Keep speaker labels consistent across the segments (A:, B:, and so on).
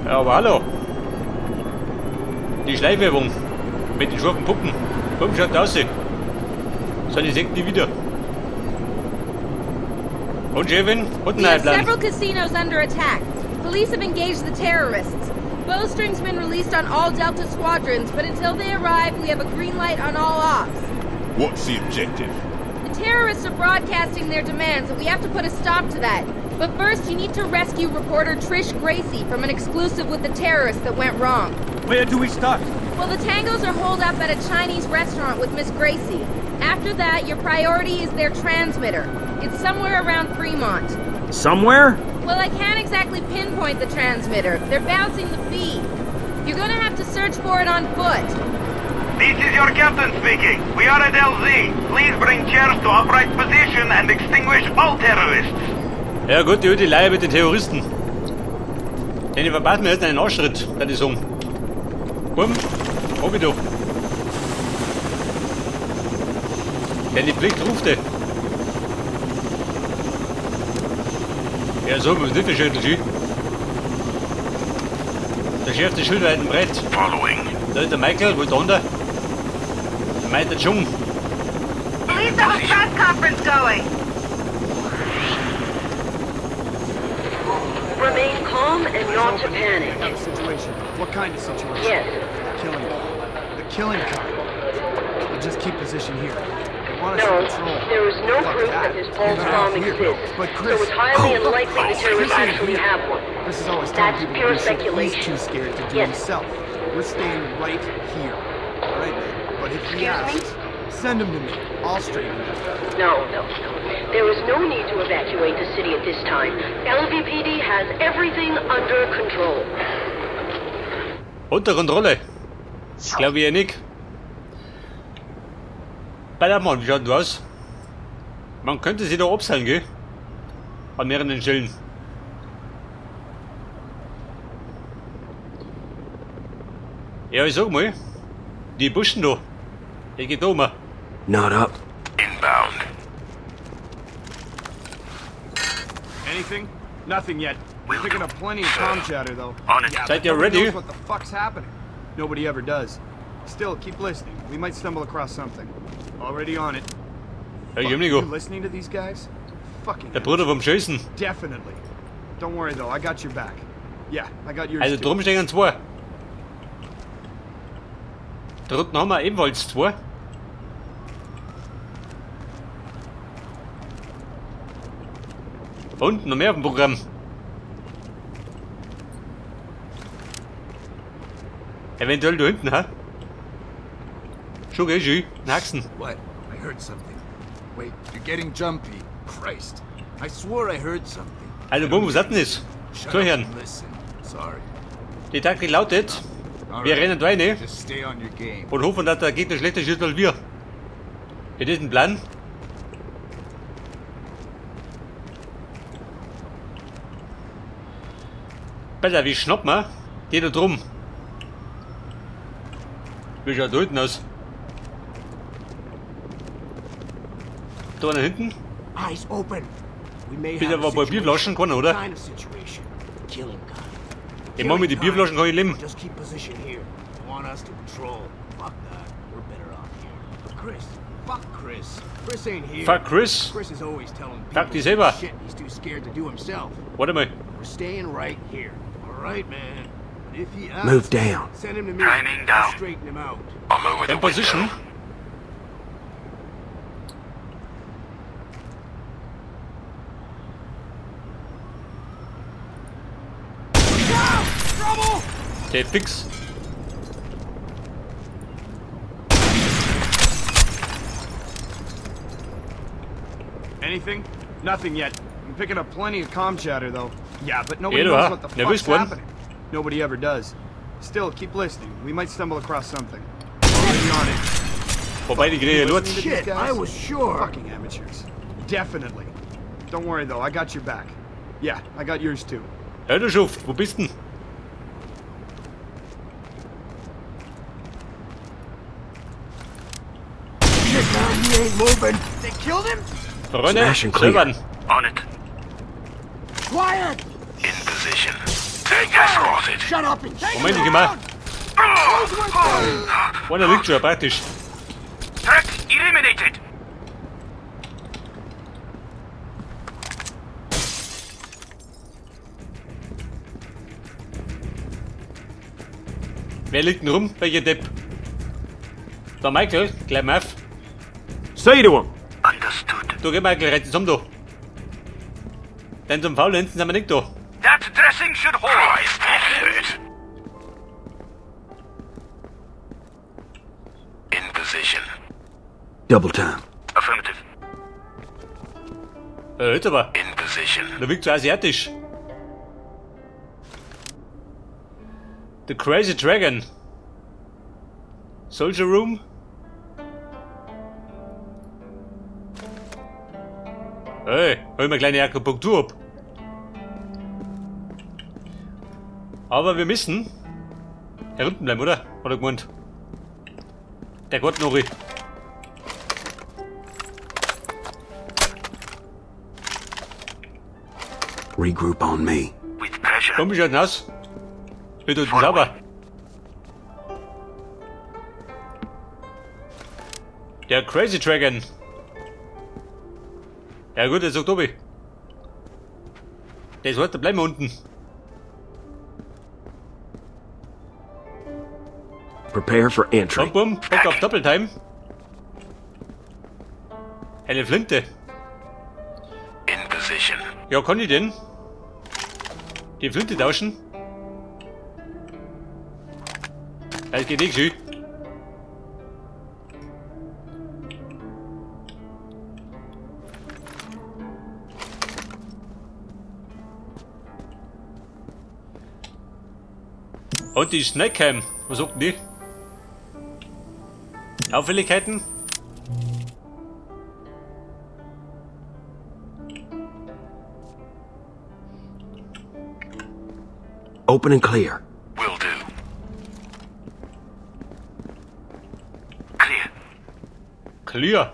A: Ja, aber hallo. Die Schleichwerbung mit den scharfen Puppen. Komm, schaut aus. So eine Sekt nie wieder. Und Jevin, und
B: We have
A: Plan.
B: several casinos under attack. Police have engaged the terrorists. Bowstring's been released on all Delta squadrons, but until they arrive, we have a green light on all ops.
C: What's the objective?
B: The terrorists are broadcasting their demands, and we have to put a stop to that. But first, you need to rescue reporter Trish Gracie from an exclusive with the terrorists that went wrong.
D: Where do we start?
B: Well, the Tangos are holed up at a Chinese restaurant with Miss Gracie. After that, your priority is their transmitter. It's somewhere around Fremont.
D: Somewhere?
B: Well, I can't exactly pinpoint the transmitter. They're bouncing the feed. You're gonna have to search for it on foot.
E: This is your captain speaking. We are at LZ. Please bring chairs to upright position and extinguish all terrorists.
A: Ja gut, die alte Leier mit den Terroristen. Den verpassen wir jetzt einen Arschritt, kann ich sagen. Bumm, hab ich doch. Wenn die Pflicht ruft, ey. Ja, so, was ist das für ein Der Chef des Schildweiten Brett.
E: Following.
A: Da ist der Michael, wo ist der andere? Der meint der Chung.
B: Police have a press conference going.
F: Remain calm and not to panic.
G: Have a situation. What kind of situation?
F: Yes.
G: Killing. The killing kind. We'll just keep position here. They want us
F: No,
G: in control.
F: there is no
G: Fuck
F: proof
G: that.
F: that this false
G: Get
F: bomb
G: out here.
F: exists,
G: But
F: so
G: Chris,
F: it's highly unlikely the terrorists actually have one.
G: Chris is always telling
F: That's
G: people
F: pure
G: to do shit he's
F: speculation.
G: too scared to do
F: Yes.
G: himself. We're staying right here. All right? But if he
F: Excuse me?
G: asks, send him to me. I'll straighten him out.
F: No. There is no need to evacuate the city at this time. LVPD has everything under control.
A: Unter Kontrolle. Glaube ich nicht. Ballermann, wie schaut du aus? Man könnte sie da abseilen, gell? An mehreren Stellen. Ja, ich sag mal, die Buschen da. Die geht da mal.
D: Not up.
E: Inbound.
G: Anything? Nothing yet. We're picking up plenty of comm chatter, though.
E: On it.
G: Yeah,
A: Seid
G: but
A: ihr
G: nobody
A: ready?
G: knows what the fuck's happening. Nobody ever does. Still, keep listening. We might stumble across something. Already on it.
A: Ja, ich
G: Fuck,
A: hab nicht
G: you
A: go.
G: listening to these guys? Fucking
A: Der Bruder vom Schießen.
G: definitely. Don't worry though, I got your back. Yeah, I got yours
A: Also
G: too.
A: drum stehen zwei. Da unten haben wir ebenfalls zwei. Und noch mehr auf dem Programm. Eventuell da hinten, ha? Schon geh, schön. Haxen.
H: What? I heard something. Wait, you're getting jumpy. Christ. I swore I heard something.
A: Also, Bumm, was hat denn das?
H: Shut
A: Zuhören.
H: up and listen. Sorry.
A: Die Taktik lautet,
H: All
A: wir
H: right.
A: rennen rein
H: Just stay on your game.
A: und hoffen, dass der Gegner schlechter schießt als wir. Das ist ein Plan. Besser, wie schnappen wir? Geht da drum. Wie schaut da hinten aus? Da nach hinten?
I: Eyes open. We may
A: Bitte
I: have a
A: aber bei Bierflaschen kann, oder?
I: kind of situation. Killing kind.
A: Ich mach mit den Bierflaschen kann ich leben.
I: Just keep position here. You want us to control? Fuck that. We're better off here. But Chris, fuck Chris. Chris ain't here.
A: Fuck Chris.
I: Chris is always telling people
A: Fuck die selber.
I: shit he's too scared to do himself.
A: Warte mal.
I: We're staying right here. All right, man. But if he asks,
D: Move down.
I: send him to me.
E: Timing
I: I'll
E: down.
I: straighten him out.
E: I'm over the
A: In position.
E: window.
A: Der fix.
G: Anything? Nothing yet. I'm picking up plenty of comm chatter, though. Yeah, but nobody
A: Ja,
G: knows
A: du,
G: what the
A: nervös
G: fuck's
A: geworden?
G: happening. Nobody ever does. Still, keep listening. We might stumble across something. Already on it.
A: Vorbei die Grille
G: You
A: Lutz.
G: listening to these
I: Shit,
G: guys?
I: I was sure.
G: Fucking amateurs. Definitely. Don't worry though, I got your back. Yeah, I got yours too.
A: Hör du Schuft, wo bist denn?
I: Shit, man, he ain't moving.
G: They killed him?
A: Freunde,
D: Smash and clear.
A: Silbern.
E: On it.
I: Quiet.
E: In position.
I: Shut up and
A: Moment, ich geh mal. Einer liegt schon, praktisch.
E: Threat eliminated.
A: Wer liegt denn rum? Welcher Depp? Der Michael, gleich mal auf.
D: Say to him.
E: Understood.
A: Du, geh Michael, reiß zusammen da. Denn zum Faulenzen sind wir nicht da.
E: That dressing should hold. In position.
D: Double time.
E: Affirmative.
A: Jetzt aber.
E: In position.
A: Der wirkt so asiatisch. The Crazy Dragon. Soldier Room. Hey, hol mir eine kleine Akupunktur ab. Aber wir müssen hier unten bleiben, oder? Oder gemeint? Der Gott Nori.
D: Regroup on me.
E: With pressure.
A: Komm, wie schaut denn aus? Wird unten sauber. Der Crazy Dragon. Ja gut, der sagt Tobi. Der ist heute, bleiben wir unten.
D: Prepare for entry.
A: Bum, bum, Bock auf Doppeltime. Eine Flinte.
E: In position.
A: Ja, kann ich denn? Die Flinte tauschen? Das geht nicht schön. Und die Snackcam. Was sagt denn die? Auffälligkeiten?
D: Open and clear.
E: Will do. Clear.
A: Clear.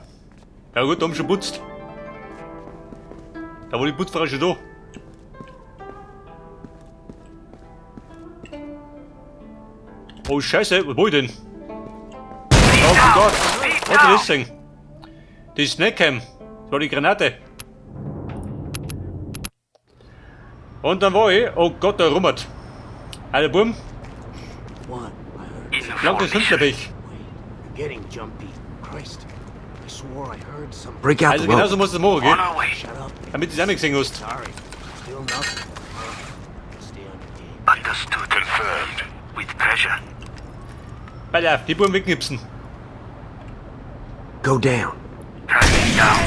A: Ja gut, da haben schon putzt. Da war die Putzfrau schon da. Oh Scheiße, was war ich denn? Oh mein Gott, was ist das denn? Die Snackcam, das war die Granate. Und dann war ich, oh Gott, da rummert. Alter Buben,
I: What? I heard.
A: lang das Hündlerpech.
I: You're getting jumpy. Christ. I swore I heard something.
D: Break out
A: Also
D: the rope.
A: genauso muss es morgen
E: On
A: gehen,
E: our way.
I: Shut up.
A: damit du es auch nicht gesehen hast.
I: Sorry. Still nothing. Stay on your game.
E: Understood. Confirmed. With pressure.
A: Pass auf, die Buben wegknipsen.
D: Go down.
E: Driving down.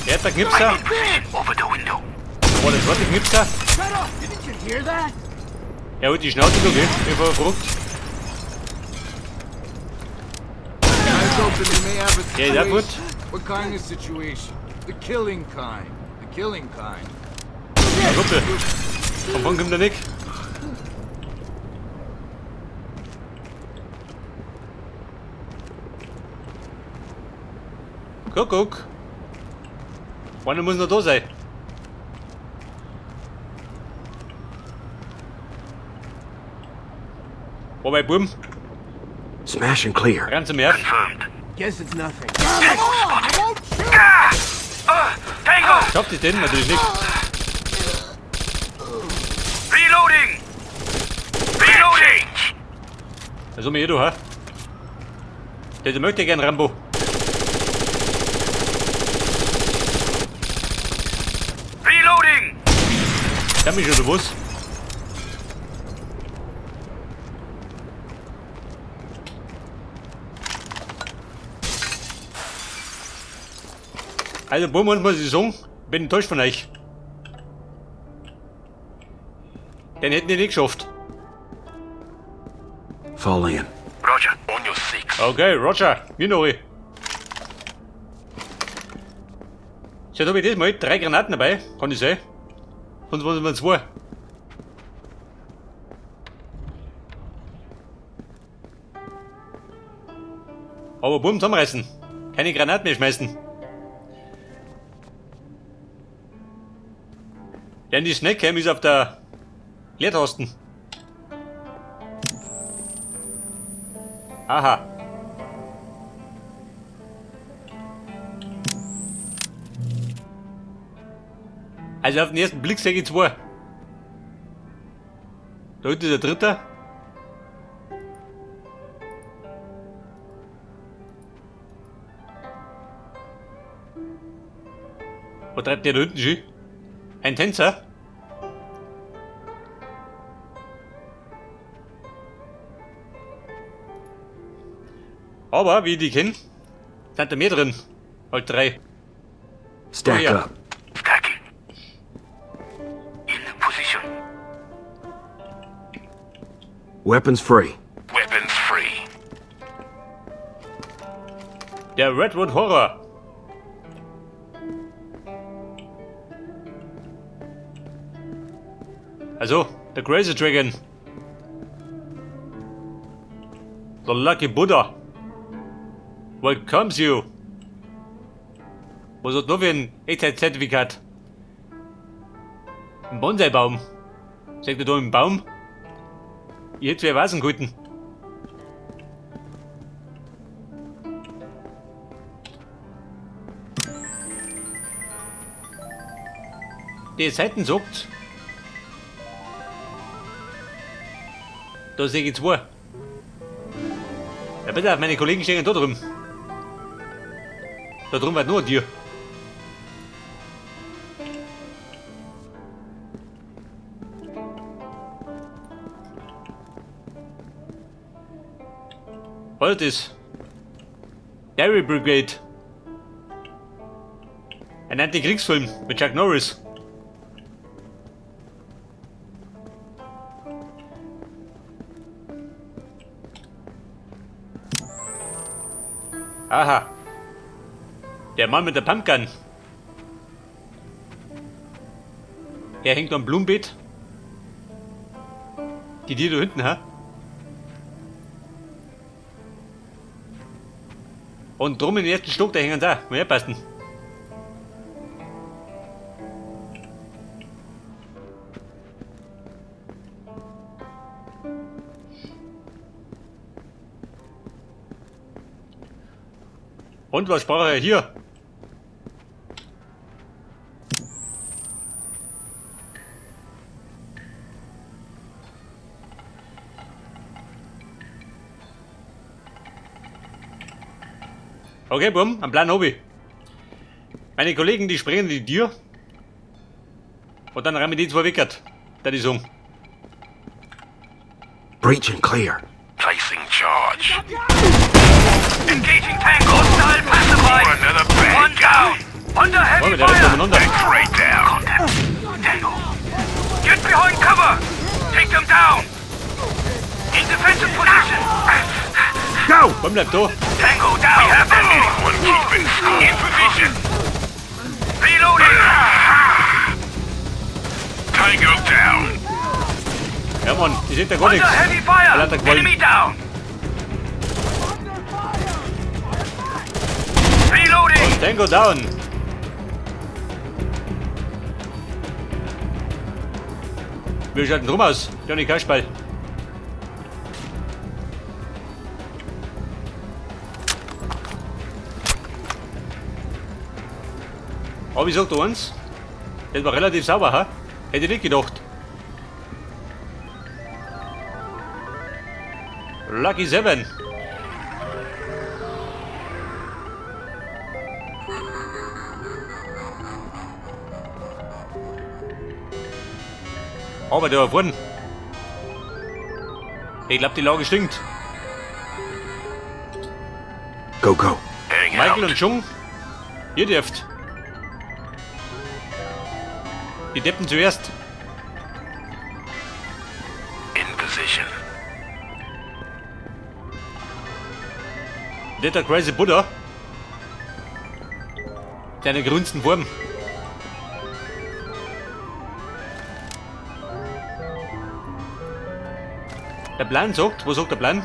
A: Er hat der Knipser.
E: In position. Over the window.
A: War das war der Knipser?
I: Shut up! Didn't you hear that?
A: Er hat die Schnauze da, gell? Ich war verrückt.
H: Eyes open, we may have a
A: Yeah, that would-
H: situation. What kind of situation? The killing kind. The killing kind.
A: Ja, Ruppe. Von wann kommt der Nick? Guck. Wann muss noch da sein? Wobei, Buben,
D: Smash and clear.
A: rennen Sie mir auf.
E: Confirmed.
I: Guess it's nothing.
E: Tango!
A: Schafft es denn? Natürlich nicht.
E: Reloading! Reloading!
A: Also mir du, ha? Der möchte gern Rambo.
E: Reloading!
A: Der mich oder was? Also, Buben, muss ich sagen, bin enttäuscht von euch. Den hätten die nicht geschafft.
D: Fall in.
E: Roger. On your six.
A: Okay, Roger, Minori. So, da habe ich diesmal 3 Granaten dabei, kann ich sehen. Sonst waren es 2. Aber Buben zusammenreißen. Keine Granaten mehr schmeißen. Denn die Snackcam ist auf der Leertasten. Aha. Also auf den ersten Blick sehe ich zwei. Da hinten ist der dritte. Was treibt der da hinten schon? Ein Tänzer? Aber, wie ich die kenne, sind da mehr drin. Halt 3.
D: Stack
A: Oh, yeah.
D: up.
E: Stacking. In position.
D: Weapons free.
E: Weapons free.
A: Der Redwood Horror. Also, der Crazy Dragon. The Lucky Buddha. Welcomes you. Was hat noch für ein Echtheitszertifikat? Ein Bonsai-Baum. Sagt ihr da im Baum? Ich hätte für Vasen gehalten. Die Seiten sagt, da sehe ich zwei. Ja bitte, meine Kollegen stehen da drüben. Da drüben wird nur ein Tier. Was ist das? Dairy Brigade. Ein Antikriegsfilm mit Chuck Norris. Aha. Der Mann mit der Pumpgun. Er hängt am Blumenbeet. Die da hinten, ha? Und drum im ersten Stock, da hängen sie auch. Mal herpassen. Und was sprach er hier? Okay, bumm, am Plan obi. Meine Kollegen, die springen die Tür. Und dann rammen die zwei weg. Das ist um.
D: Breach and clear.
E: Placing charge. Engaging tank. Hostile pacified. Another bad. One down. Under heavy
A: Oh, der ist
E: fire.
A: umeinander.
E: Right down. Tango. Get behind cover. Take them down. In defensive position.
D: Go!
A: Bumm, bleib da.
E: Tango down. We have anyone keeping score. In position. Reloading. Tango down.
A: Ja, Mann, ich sehe da gar
E: Under
A: nichts.
E: heavy fire.
A: Er hat da gewollt.
E: Enemy down. Reloading.
A: Tango down. Wir schalten drum aus. Johnny Kaschball. Aber ich sag dir eins, das war relativ sauber, ha? Hätte ich nicht gedacht. Lucky 7. Aber der war vorne. Ich glaube, die Lage stinkt.
D: Go, go.
A: Michael und Chung, ihr dürft. Die Deppen zuerst.
E: In position.
A: Der Crazy Buddha. Deine grünsten Form. Der Plan sagt, was sagt der Plan?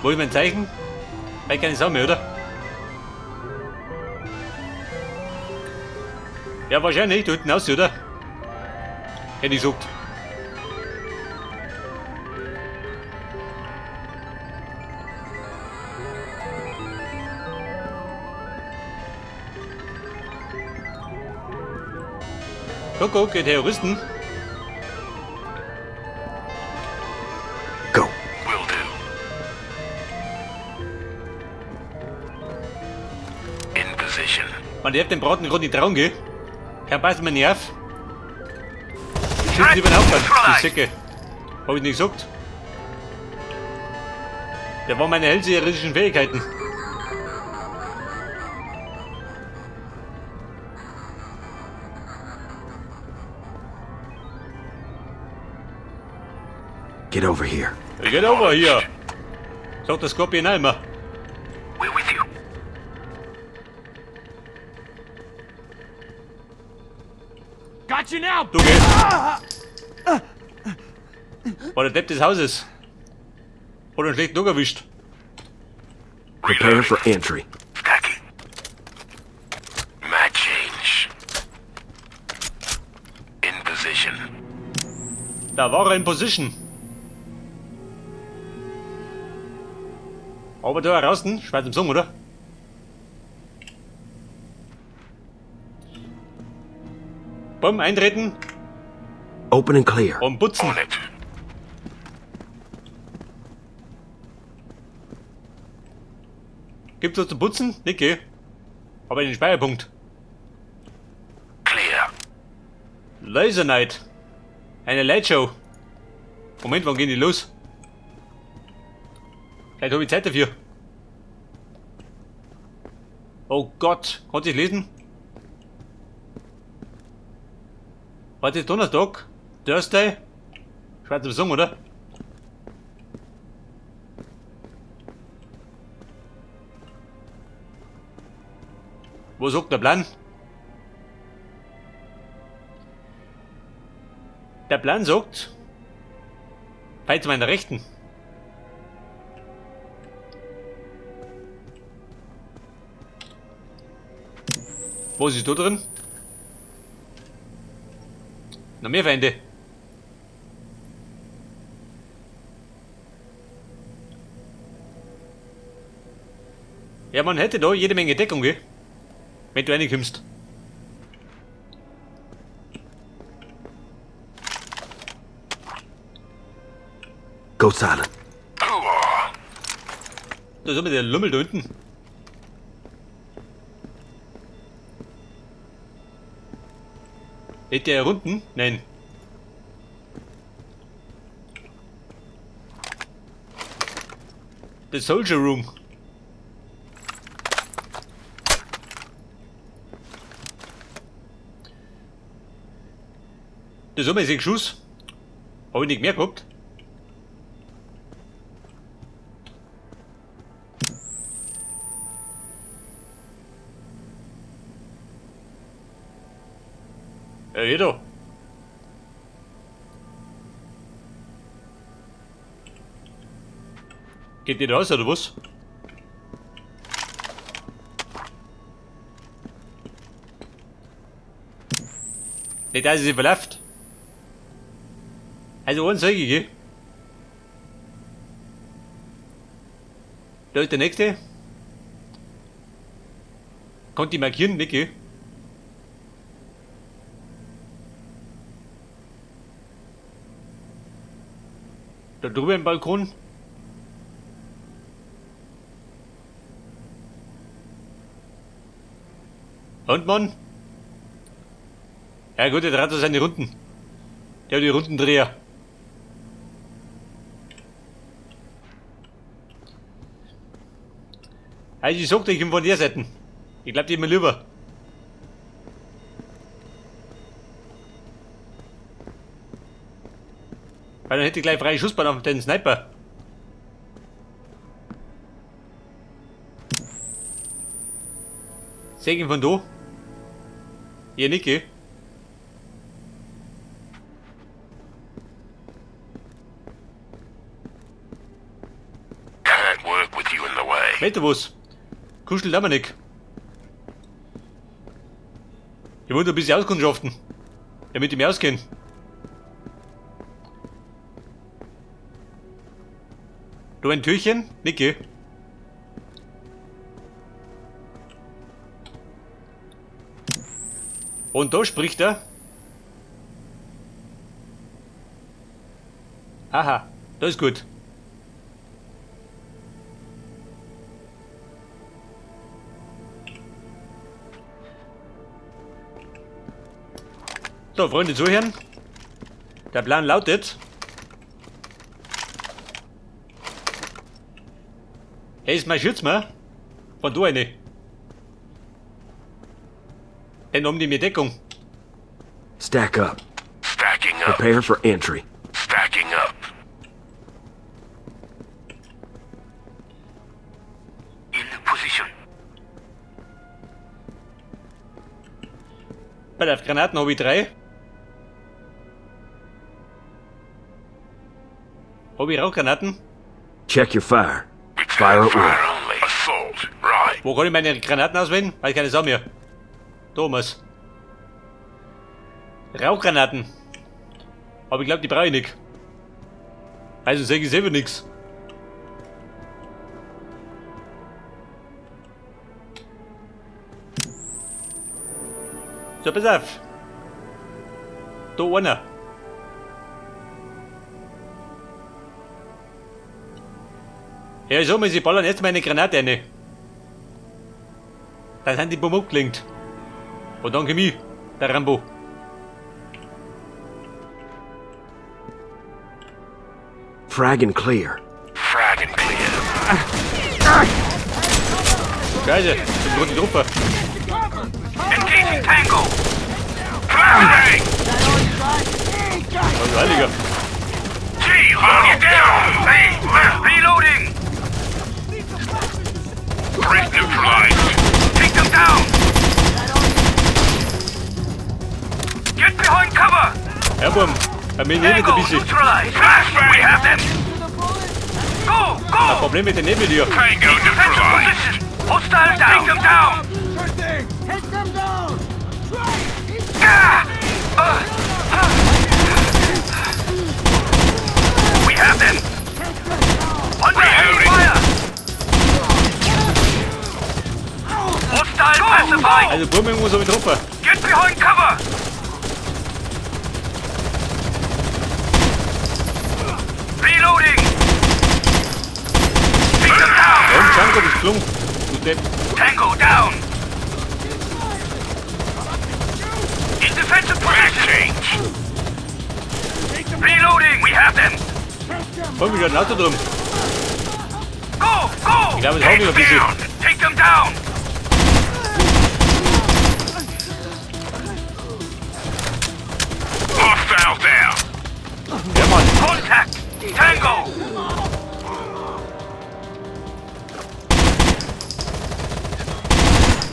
A: Wo ist mein Zeichen? Weil keine Sau mehr, oder? Ja, wahrscheinlich, da hinten aus, oder? Hätte ich gesagt. Guck, Terroristen.
D: Go.
C: Will do. In position.
A: Man darf den Braten gerade nicht trauen, gell? Kein Pass mir nerv. Schießen Sie über den Hauptmann, die Säcke. Hab ich nicht gesagt. Der war meine hellseherischen Fähigkeiten.
D: Get over here.
A: Geht over hier. Sagt der Skorpion auch immer.
C: We're with you.
I: Got you now!
A: Du gehst. War der Depp des Hauses. Oder einen schlechten Tag erwischt.
D: Prepare for entry.
C: Stacking. Mad change. In position.
A: Da war er in Position. Aber da draußen, schwarz im Song, oder? Bumm, eintreten
D: Open and clear.
A: und putzen.
C: On it.
A: Gibt's was zu putzen? Nicke. Aber den Speierpunkt.
C: Clear.
A: Laser Night. Eine Lightshow. Moment, wann gehen die los? Vielleicht habe ich Zeit dafür. Oh Gott, kannst du es lesen? Heute ist Donnerstag, Thursday. Schwarzer Song, oder? Wo sagt der Plan? Der Plan sagt, Pfeil zu meiner Rechten. Was ist da drin? Noch mehr Feinde. Ja, man hätte da jede Menge Deckung, gell? Wenn du reinkommst.
D: Go silent.
A: Da ist immer der Lümmel da unten. Ist der unten? Nein. The Soldier Room. Das haben wir jetzt Schuss. Hab ich nicht mehr gehabt. Ja, jeder. Geht nicht aus, oder was? Nicht, dass es sich verläuft. Also, einen sag ich, gell? Da ist der nächste. Konnte ich markieren, nicht, gell? Da drüben im Balkon. Und Mann? Ja gut, der dreht seine Runden. Der hat die Rundendreher. Also ich sag dir, ich bin von der Seite. Ich glaub, die mir lieber. Weil dann hätte ich gleich freie Schussbahn auf den Sniper. Seh ihn von da. Ihr nicht, gell?
C: Can't work with you in the way.
A: Weißt du was? Kuschelt aber nicht. Ich wollte ein bisschen auskundschaften. Damit ich mich auskenne. Du ein Türchen? Nicke. Und da spricht er. Aha, das ist gut. So, Freunde, zuhören. Der Plan lautet... Erstmal schützt man von da eine. Dann um die mit Deckung.
D: Stack up.
C: Stacking up.
D: Prepare for entry.
C: Stacking up. In position.
A: Bei der Granaten habe ich 3. Habe ich Rauchgranaten?
D: Check your fire.
C: Return
D: Fire at will.
C: fire only. Assault. Right.
A: Wo kann ich meine Granaten auswählen? Weil ich keine Sau mehr. Thomas. Rauchgranaten. Aber ich glaube, die brauche ich nicht. Also sage ich selber nichts. So, pass auf. Da einer. Ja, so, sie ballern jetzt meine Granate rein. Dann sind die Bomben abgelenkt. Und dann komm ich, der Rambo.
D: Frag and clear.
C: Frag and clear.
A: Scheiße, das sind rote Truppe.
E: Engaging Tango! Flashbang!
A: Also Heiliger.
E: G, hold you down! Hey, reloading!
C: Threat neutralized.
E: Take them down! Get behind cover!
A: Ja, Bum. Bei mir nebelt ein
E: Tango,
A: bisschen.
E: neutralized! Flashbang! We have them! Go,
A: Ein
E: go!
A: Problem mit den Nebel hier.
C: Tango
E: Defensive
C: neutralized.
E: position! Hostile down! Take them down! Ah! We have them! Under heavy fire! Hostile pacified!
A: Also Bum, ich muss auf die Truppe.
E: Get behind cover! Reloading! Take them down!
A: Und Django, das gelungen. Du Depp.
E: Tango down! In defensive position! Reloading! We have them!
A: Bum, ich hab ein Auto drum.
E: Go! Go!
A: Ich glaube, das haben wir noch ein bisschen.
E: Take them down!
C: Hostile down.
A: Ja, Mann.
E: Contact! Tango!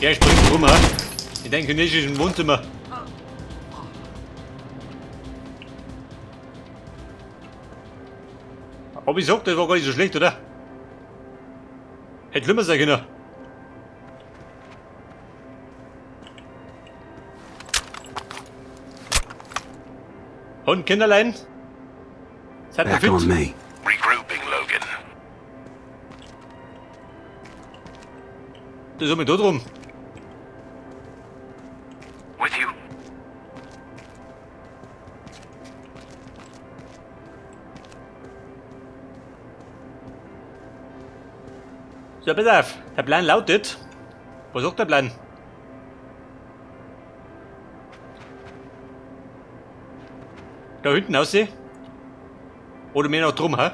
A: Ja, ich spring rum, ha? Ich denke nicht, ich ist im Wohnzimmer. Aber ich sag, das war gar nicht so schlecht, oder? Hätte schlimmer sein können. Und Kinderlein? Seid ihr
D: Back
A: fit?
D: on me.
C: Regrouping, Logan.
A: Du so mit da drum.
E: With you.
A: So, pass auf. Der Plan lautet... Was sagt der Plan? Da hinten aussehen? Oder mehr noch drum, ha?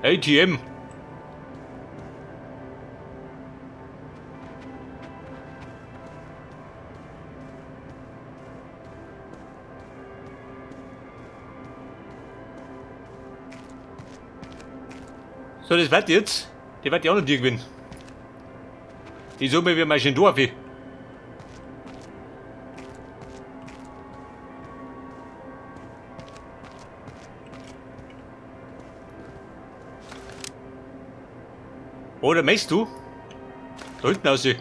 A: ATM. So, das wird jetzt. Die wird ja auch noch dir gewinnen. Die Summe wie mal schön Dorf. Oder meinst du? Da hinten aussehen.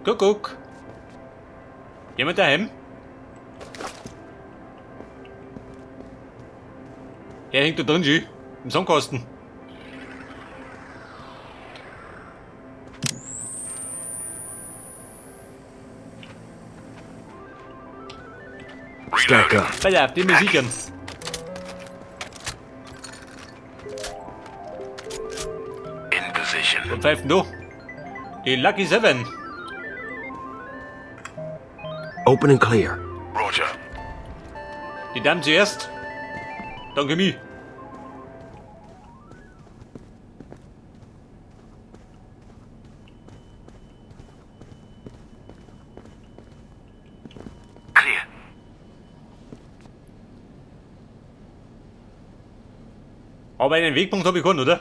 A: Guck. Jemand daheim? Er hängt da drin, im Sandkasten.
D: up.
A: Pass auf, die Musik an.
C: In position.
A: Und pfeift denn da? Die Lucky 7.
D: Open and clear.
C: Roger.
A: Die Damen zuerst. Danke mir.
C: Clear.
A: Aber einen Wegpunkt habe ich keinen, oder?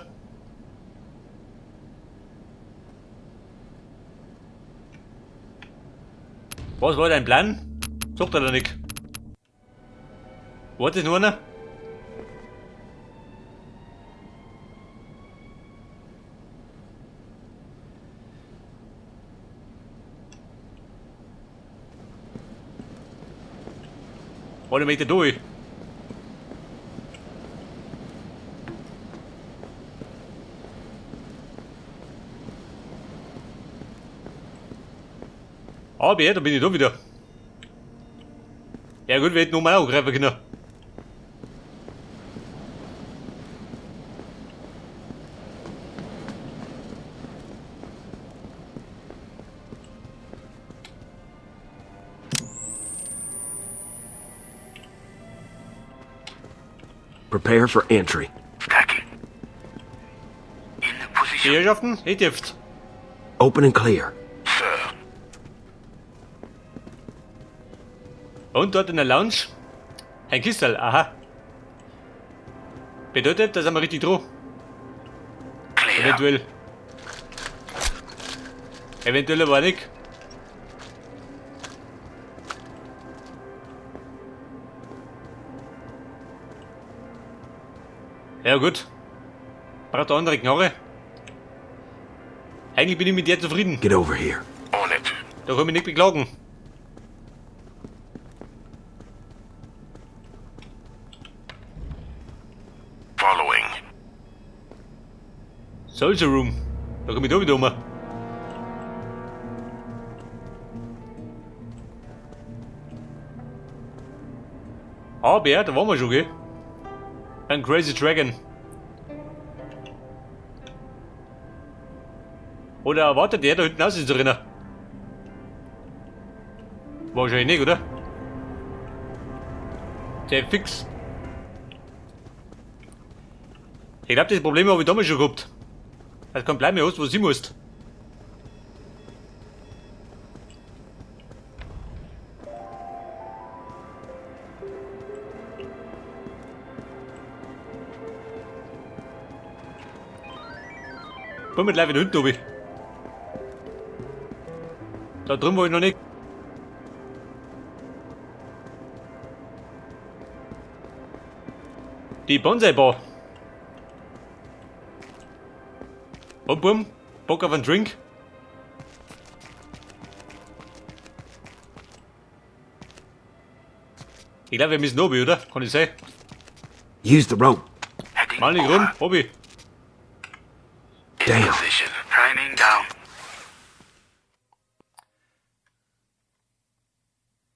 A: Was war dein Plan? Sagt er da nicht. Wartet nur einer? Alle Meter durch. Aber ja, da bin ich da wieder. Ja gut, wir hätten nochmal angreifen können.
D: Prepare for entry.
C: Stacking. In
A: Die
C: position,
A: Herrschaften, ich dürft.
D: Open and clear.
C: sir.
A: Und dort in der Lounge ein Kistel, aha. Bedeutet, da sind wir richtig dran.
C: Clear.
A: Eventuell. Eventuell aber nicht. Ja gut. Braucht eine andere Knarre. Eigentlich bin ich mit der zufrieden.
D: Get over here.
C: On it.
A: Da kann ich mich nicht beklagen.
C: Following.
A: Soldier Room. Da komme ich da wieder um. Aber ja, da waren wir schon, gell? Ein Crazy Dragon. Oder erwartet der da hinten aus ist drin? Wahrscheinlich nicht, oder? Der fix. Ich glaube, das Problem habe ich damals schon gehabt. Also kann bleiben, was du musst. Komm mit gleich wieder hinten, obi. Da drüben war ich noch nicht. Die Bonsai-Bar. Und bumm, Bock auf einen Drink. Ich glaube, wir müssen obi, oder? Kann ich sagen?
D: Use the rope.
C: Heading
A: Mal nicht rum, obi.
C: In
D: Damn.
C: position. Timing down.